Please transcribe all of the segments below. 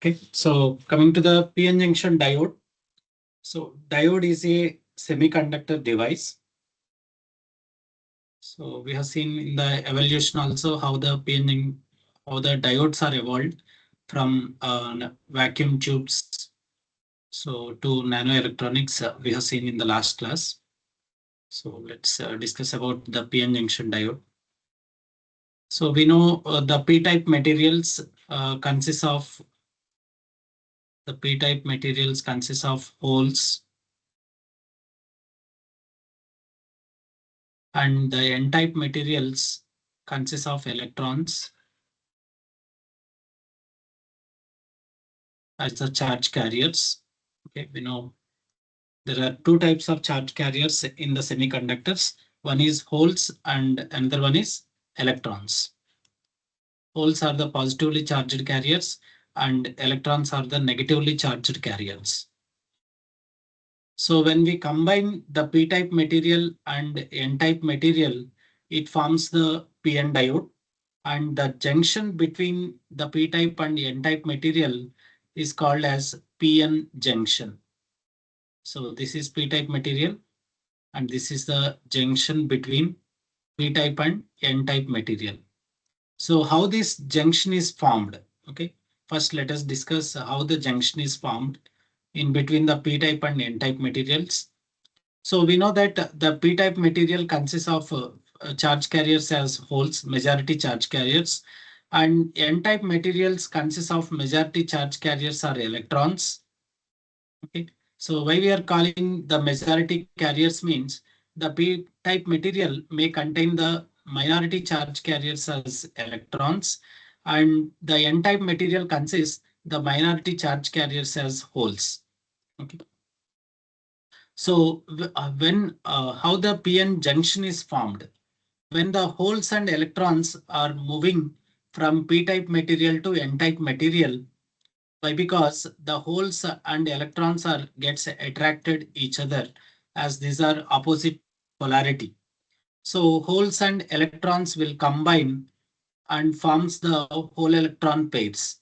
Okay, so coming to the PN junction diode. So diode is a semiconductor device. So we have seen in the evolution also how how the diodes are evolved from vacuum tubes so to nanoelectronics. We have seen in the last class. So let's discuss about the PN junction diode. So we know the p-type materials consist of holes, and the n-type materials consist of electrons as the charge carriers. Okay, we know there are two types of charge carriers in the semiconductors. One is holes and another one is electrons. Holes are the positively charged carriers and electrons are the negatively charged carriers. So when we combine the p-type material and n-type material, it forms the PN diode, and the junction between the p-type and n-type material is called as PN junction. So this is p-type material and this is the junction between p-type and n-type material. So how this junction is formed? Okay, first let us discuss how the junction is formed in between the p-type and n-type materials. So we know that the p-type material consists of charge carriers as holes, majority charge carriers, and n-type materials consists of majority charge carriers are electrons. Okay, so why we are calling the majority carriers means the p-type material may contain the minority charge carriers as electrons, and the n-type material consists the minority charge carriers as holes. Okay. So when how the PN junction is formed? When the holes and electrons are moving from p-type material to n-type material. Why? Because the holes and electrons are gets attracted each other as these are opposite polarity. So holes and electrons will combine and forms the hole electron pairs.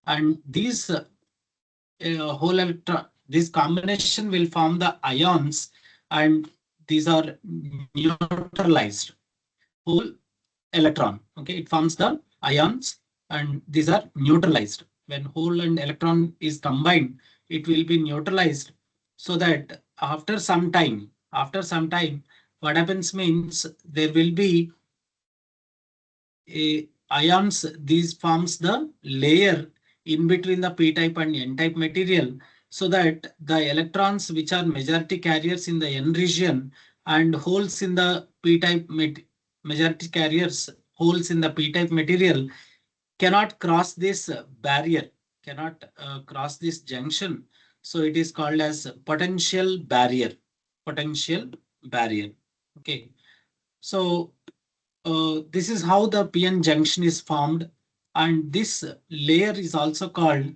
And these whole electron, this combination will form the ions, and these are neutralized whole electron. Okay, it forms the ions and these are neutralized. When hole and electron is combined, it will be neutralized, so that after some time, what happens means there will be ions. These forms the layer in between the p-type and n-type material, so that the electrons which are majority carriers in the n region and holes in the p-type majority carriers holes in the p-type material cannot cross this barrier, cannot cross this junction. So it is called as potential barrier. Potential barrier. Okay. So this is how the PN junction is formed, and this layer is also called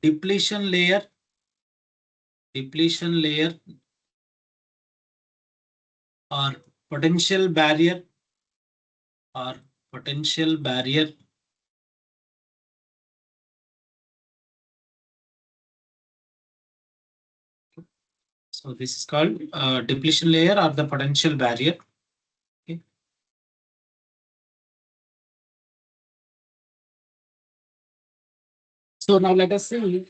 depletion layer. Depletion layer or potential barrier or potential barrier. So this is called depletion layer or the potential barrier. Okay. So now let us see.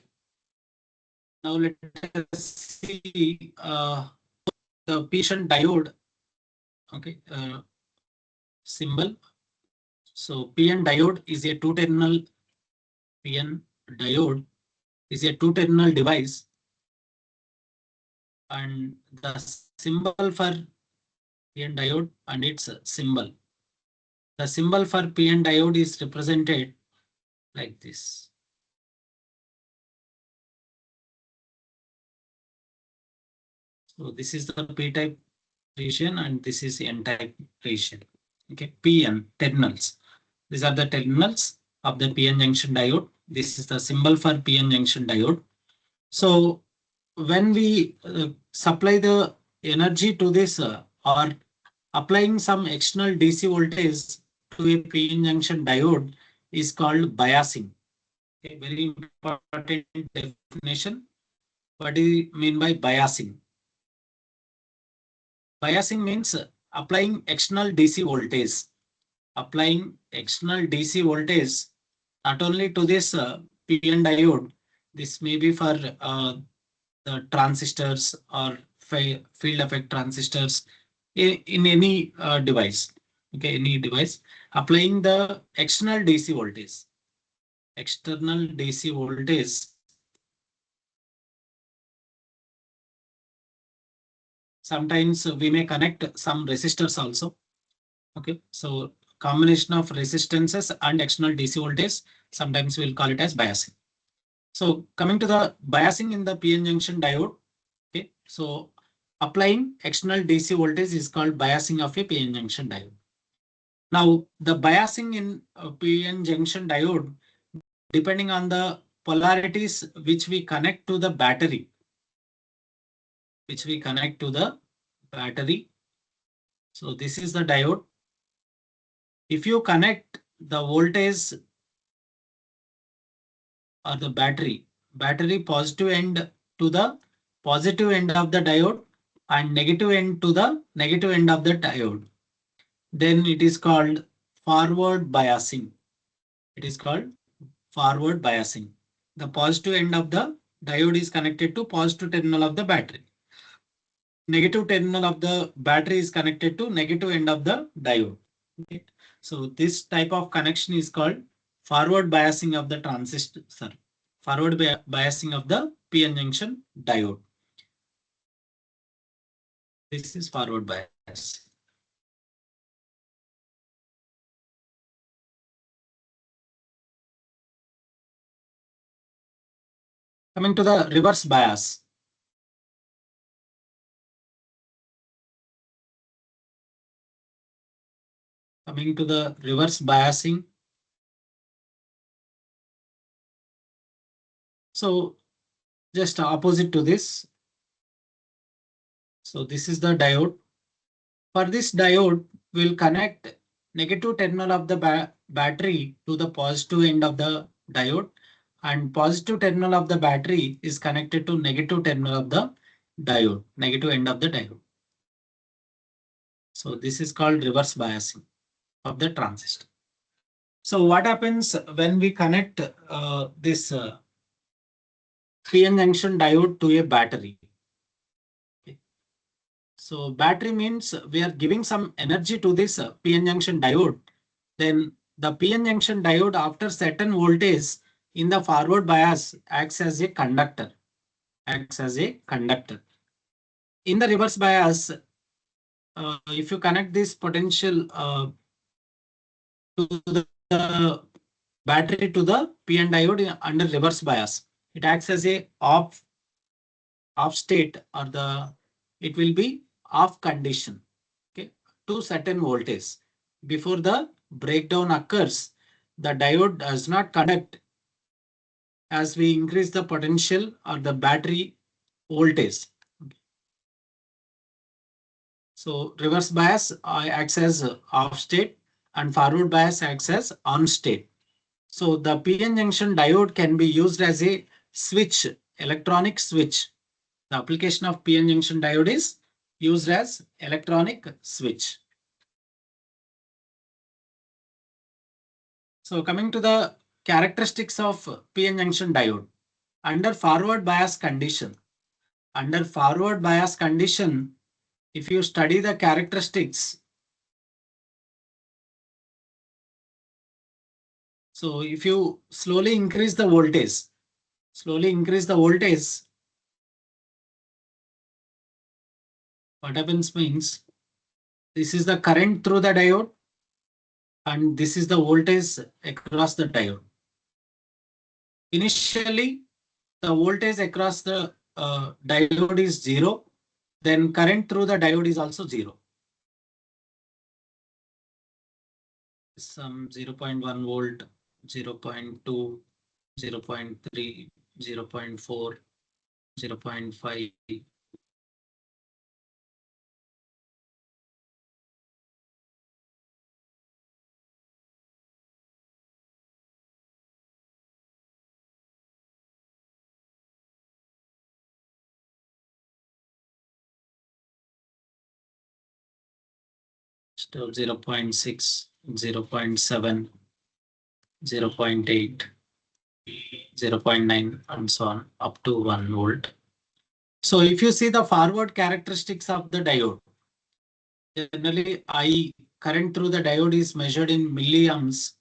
Now let us see the PN diode. Okay, symbol. So PN diode is a two-terminal. PN diode is a two-terminal device, and the symbol for PN diode and its symbol. The symbol for PN diode is represented like this. So this is the p-type region and this is n-type region. Okay, PN terminals. These are the terminals of the PN junction diode. This is the symbol for PN junction diode. So when we supply the energy to this or applying some external DC voltage to a PN junction diode is called biasing. Okay, very important definition. What do you mean by biasing? Biasing means applying external DC voltage. Applying external DC voltage not only to this PN diode, this may be for the transistors or field effect transistors in any device. Okay, any device. Applying the external DC voltage. External DC voltage. Sometimes we may connect some resistors also. Okay, so combination of resistances and external DC voltage, sometimes we'll call it as biasing. So coming to the biasing in the PN junction diode. Okay, so applying external DC voltage is called biasing of a PN junction diode. Now the biasing in a PN junction diode, depending on the polarities which we connect to the battery, which we connect to the battery. So this is the diode. If you connect the voltage or the battery positive end to the positive end of the diode and negative end to the negative end of the diode, then it is called forward biasing. It is called forward biasing. The positive end of the diode is connected to positive terminal of the battery. Negative terminal of the battery is connected to negative end of the diode. Okay. So this type of connection is called forward biasing of the transistor. Sorry, forward biasing of the PN junction diode. This is forward bias. Coming to the reverse bias. Coming to the reverse biasing. So just opposite to this. So this is the diode. For this diode, we'll connect negative terminal of the battery to the positive end of the diode, and positive terminal of the battery is connected to negative terminal of the diode, negative end of the diode. So this is called reverse biasing of the transistor. So what happens when we connect this PN junction diode to a battery? Okay. So battery means we are giving some energy to this PN junction diode. Then the PN junction diode, after certain voltage in the forward bias, acts as a conductor. Acts as a conductor. In the reverse bias, if you connect this potential to the battery to the PN diode under reverse bias, it acts as a off state, or it will be off condition. Okay, to certain voltage. Before the breakdown occurs, the diode does not conduct as we increase the potential or the battery voltage. So reverse bias acts as off state and forward bias acts as on state. So the PN junction diode can be used as a switch, electronic switch. The application of PN junction diode is used as electronic switch. So coming to the characteristics of PN junction diode. Under forward bias condition, if you study the characteristics, so if you slowly increase the voltage, what happens means this is the current through the diode and this is the voltage across the diode. Initially, the voltage across the diode is 0, then current through the diode is also 0. Some 0.1 volt, 0.2, 0.3, 0.4, 0.5. So 0.6, 0.7, 0.8, 0.9, and so on up to 1 volt. So if you see the forward characteristics of the diode, generally I current through the diode is measured in milliamps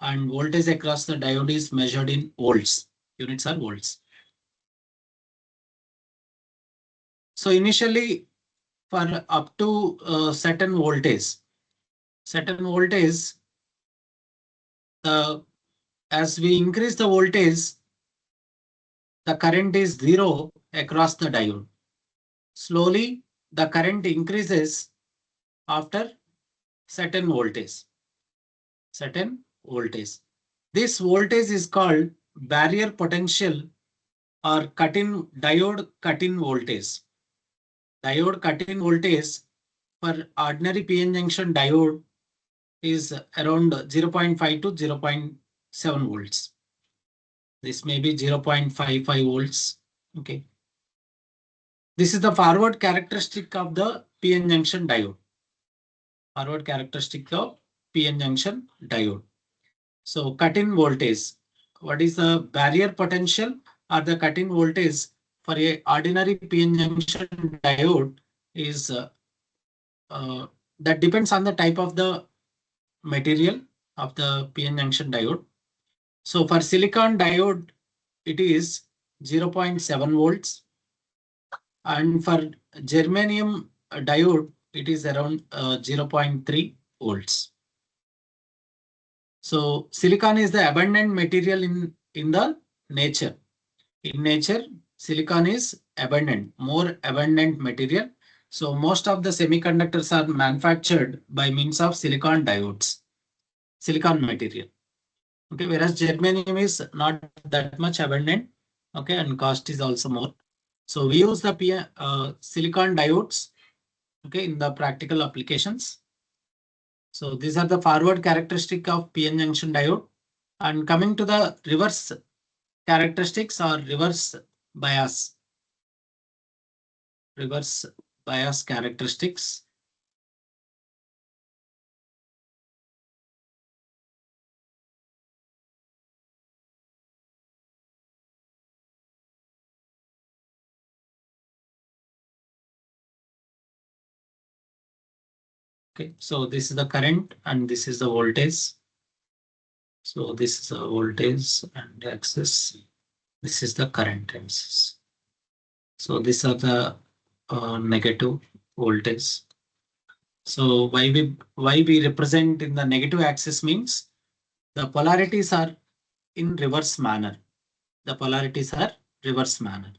and voltage across the diode is measured in volts. Units are volts. So initially for up to certain voltage, as we increase the voltage, the current is zero across the diode. Slowly, the current increases after certain voltage. This voltage is called barrier potential or cut-in diode cut-in voltage. Diode cut-in voltage for ordinary PN junction diode is around 0.5 to 0.7 volts. This may be 0.55 volts. Okay. This is the forward characteristic of the PN junction diode. Forward characteristic of PN junction diode. So cut-in voltage. What is the barrier potential or the cut-in voltage for a ordinary PN junction diode is that depends on the type of the material of the PN junction diode. So for silicon diode, it is 0.7 volts. And for germanium diode, it is around 0.3 volts. So silicon is the abundant material in the nature. In nature, silicon is abundant, more abundant material. So most of the semiconductors are manufactured by means of silicon diodes, silicon material. Okay, whereas germanium is not that much abundant. Okay, and cost is also more. So we use the silicon diodes. Okay, in the practical applications. So these are the forward characteristic of PN junction diode. And coming to the reverse characteristics or reverse bias characteristics. Okay, so this is the current and this is the voltage. So this is the voltage and axis. This is the current axis. So these are the negative voltage. So why we represent in the negative axis means the polarities are in reverse manner. The polarities are reverse manner.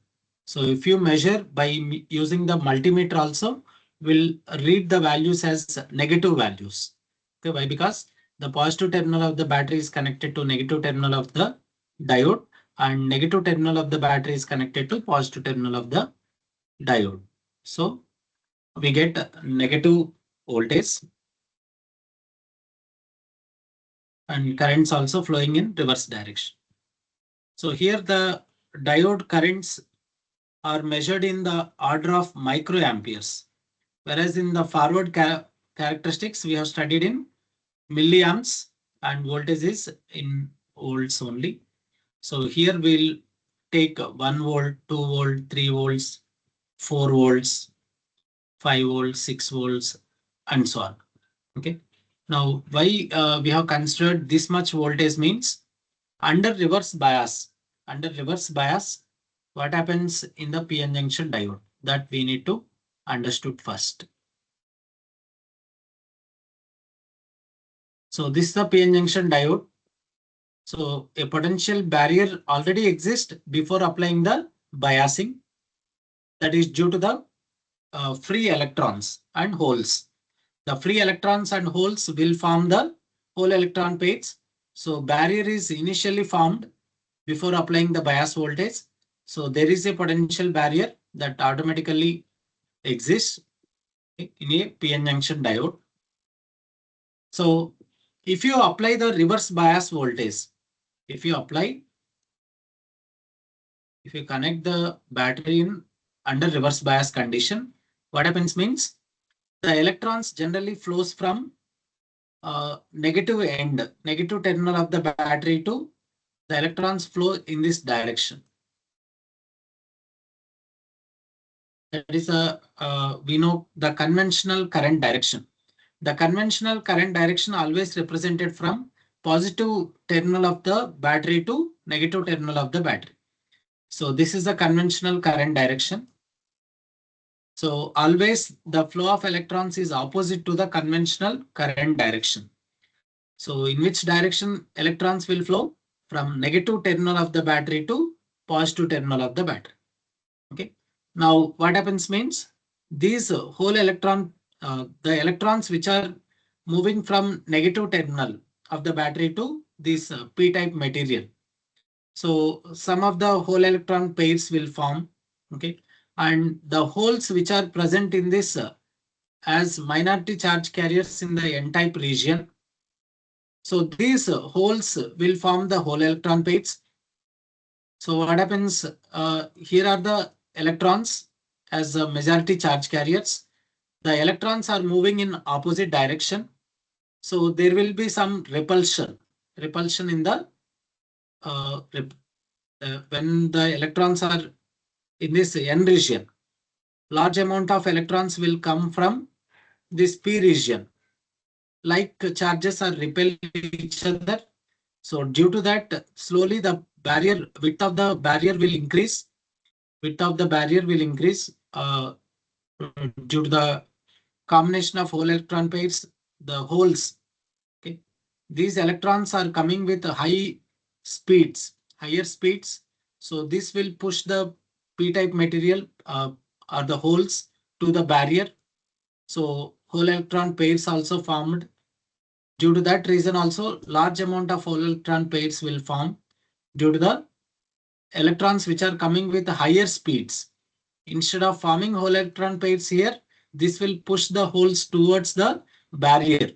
So if you measure by using the multimeter also, will read the values as negative values. Okay, why? Because the positive terminal of the battery is connected to negative terminal of the diode and negative terminal of the battery is connected to positive terminal of the diode. So we get negative voltage and currents also flowing in reverse direction. So here the diode currents are measured in the order of microamperes, whereas in the forward characteristics we have studied in milliamps and voltage is in volts only. So here we'll take 1 volt, 2 volt, 3 volts, 4 volts, 5 volts, 6 volts, and so on. Okay. Now, why we have considered this much voltage means under reverse bias. Under reverse bias, what happens in the PN junction diode? That we need to understood first. So this is the PN junction diode. So a potential barrier already exists before applying the biasing. That is due to the free electrons and holes. The free electrons and holes will form the hole electron pairs. So barrier is initially formed before applying the bias voltage. So there is a potential barrier that automatically exists in a PN junction diode. So if you apply the reverse bias voltage, if you connect the battery in under reverse bias condition, what happens means the electrons generally flows from negative end, negative terminal of the battery to the electrons flow in this direction. That is we know the conventional current direction. The conventional current direction always represented from positive terminal of the battery to negative terminal of the battery. So this is the conventional current direction. So always the flow of electrons is opposite to the conventional current direction. So in which direction electrons will flow? From negative terminal of the battery to positive terminal of the battery. Okay. Now what happens means these whole the electrons which are moving from negative terminal of the battery to this p-type material. So some of the whole electron pairs will form. Okay. And the holes which are present in this as minority charge carriers in the n-type region. So these holes will form the whole electron pairs. So what happens here are the electrons as majority charge carriers. The electrons are moving in opposite direction. So there will be some repulsion in the when the electrons are in this n region. Large amount of electrons will come from this p region. Like charges are repelling each other. So due to that, slowly the barrier width of the barrier will increase. Width of the barrier will increase due to the combination of whole electron pairs, the holes. Okay. These electrons are coming with higher speeds. So this will push the p-type material or the holes to the barrier. So whole electron pairs also formed. Due to that reason also large amount of whole electron pairs will form due to the electrons which are coming with higher speeds. Instead of forming whole electron pairs here, this will push the holes towards the barrier.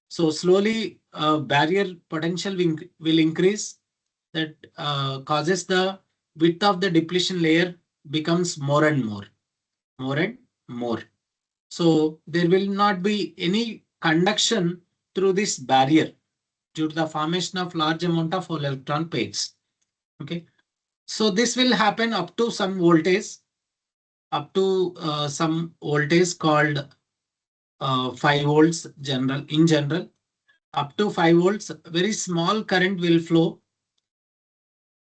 So slowly barrier potential will increase. That causes the width of the depletion layer becomes more and more, more and more. So there will not be any conduction through this barrier due to the formation of large amount of whole electron pairs. Okay. So this will happen up to some voltage, some voltage called 5 volts in general. Up to 5 volts, very small current will flow.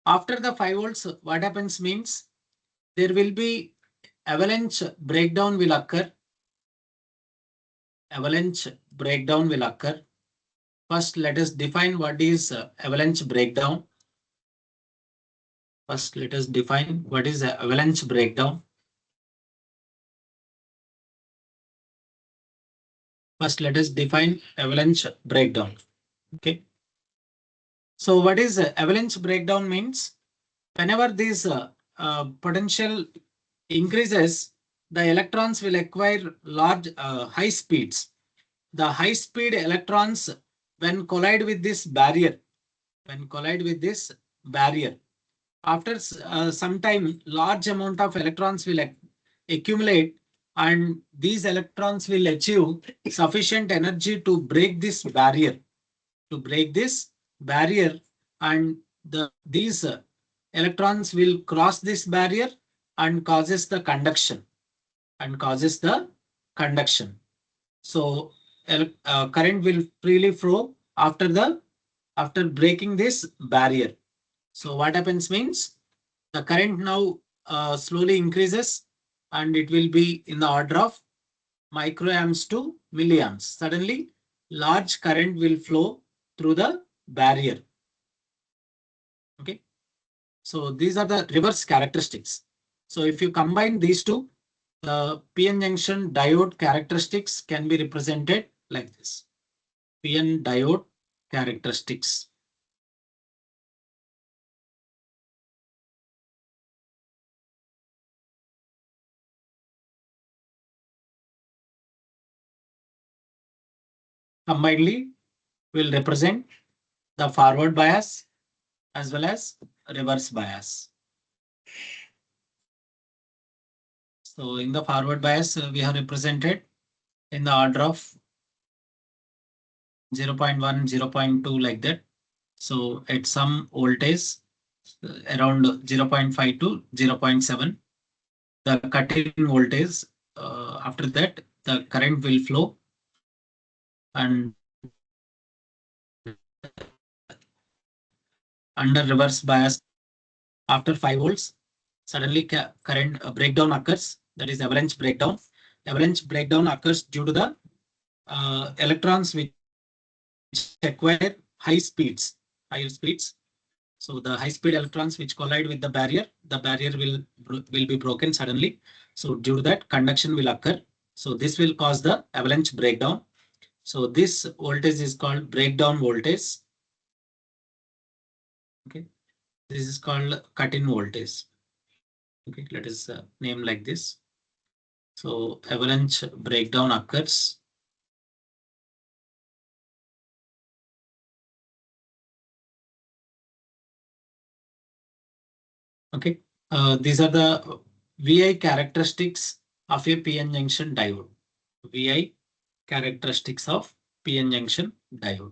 After the 5 volts, what happens means there will be avalanche breakdown will occur. Avalanche breakdown will occur. First, let us define what is avalanche breakdown. First, let us define what is avalanche breakdown. First, let us define avalanche breakdown. Okay. So what is avalanche breakdown means? Whenever this potential increases, the electrons will acquire large high speeds. The high speed electrons when collide with this barrier, after some time, large amount of electrons will accumulate, and these electrons will achieve sufficient energy to break this barrier, and these electrons will cross this barrier and causes the conduction. So current will freely flow after breaking this barrier. So what happens means the current now slowly increases, and it will be in the order of microamps to milliamps. Suddenly, large current will flow through the barrier. Okay. So these are the reverse characteristics. So if you combine these two, the PN junction diode characteristics can be represented like this. PN diode characteristics. Combinedly will represent the forward bias as well as reverse bias. So in the forward bias, we have represented in the order of 0.1, 0.2 like that. So at some voltage around 0.5 to 0.7, the cut-in voltage, after that the current will flow, and under reverse bias after 5 volts, suddenly current breakdown occurs. That is avalanche breakdown. Avalanche breakdown occurs due to the electrons which acquire higher speeds. So the high speed electrons which collide with the barrier will be broken suddenly. So due to that, conduction will occur. So this will cause the avalanche breakdown. So this voltage is called breakdown voltage. Okay, this is called cut-in voltage. Okay, let us name like this. So avalanche breakdown occurs. Okay, these are the VI characteristics of a PN junction diode. VI characteristics of PN junction diode.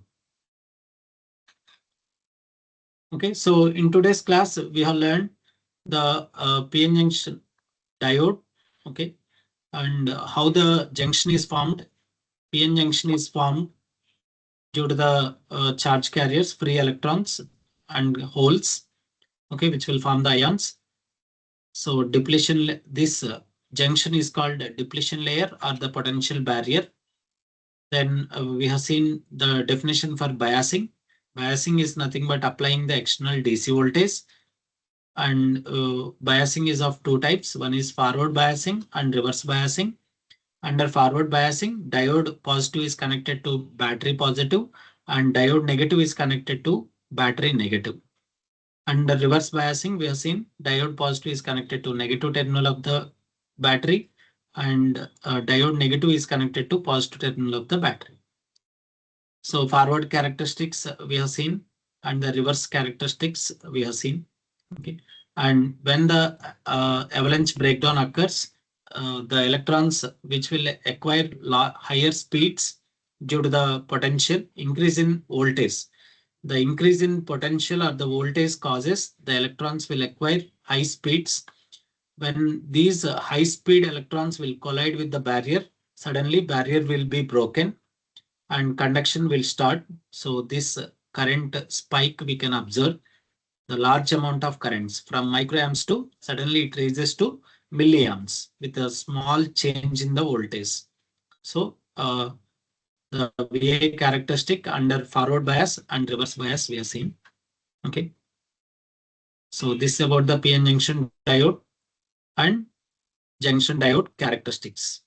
Okay, so in today's class, we have learned the PN junction diode. Okay, and how the junction is formed. PN junction is formed due to the charge carriers, free electrons and holes. Okay, which will form the ions. So depletion, this junction is called depletion layer or the potential barrier. Then we have seen the definition for biasing. Biasing is nothing but applying the external DC voltage, and biasing is of two types. One is forward biasing and reverse biasing. Under forward biasing, diode positive is connected to battery positive and diode negative is connected to battery negative. Under reverse biasing, we have seen diode positive is connected to negative terminal of the battery and diode negative is connected to positive terminal of the battery. So forward characteristics we have seen and the reverse characteristics we have seen. Okay. And when the avalanche breakdown occurs, the electrons which will acquire higher speeds due to the potential increase in voltage. The increase in potential or the voltage causes the electrons will acquire high speeds. When these high speed electrons will collide with the barrier, suddenly barrier will be broken and conduction will start. So this current spike we can observe the large amount of currents from microamps to suddenly it raises to milliamps with a small change in the voltage. So the VA characteristic under forward bias and reverse bias we have seen. Okay. So this is about the PN junction diode and junction diode characteristics.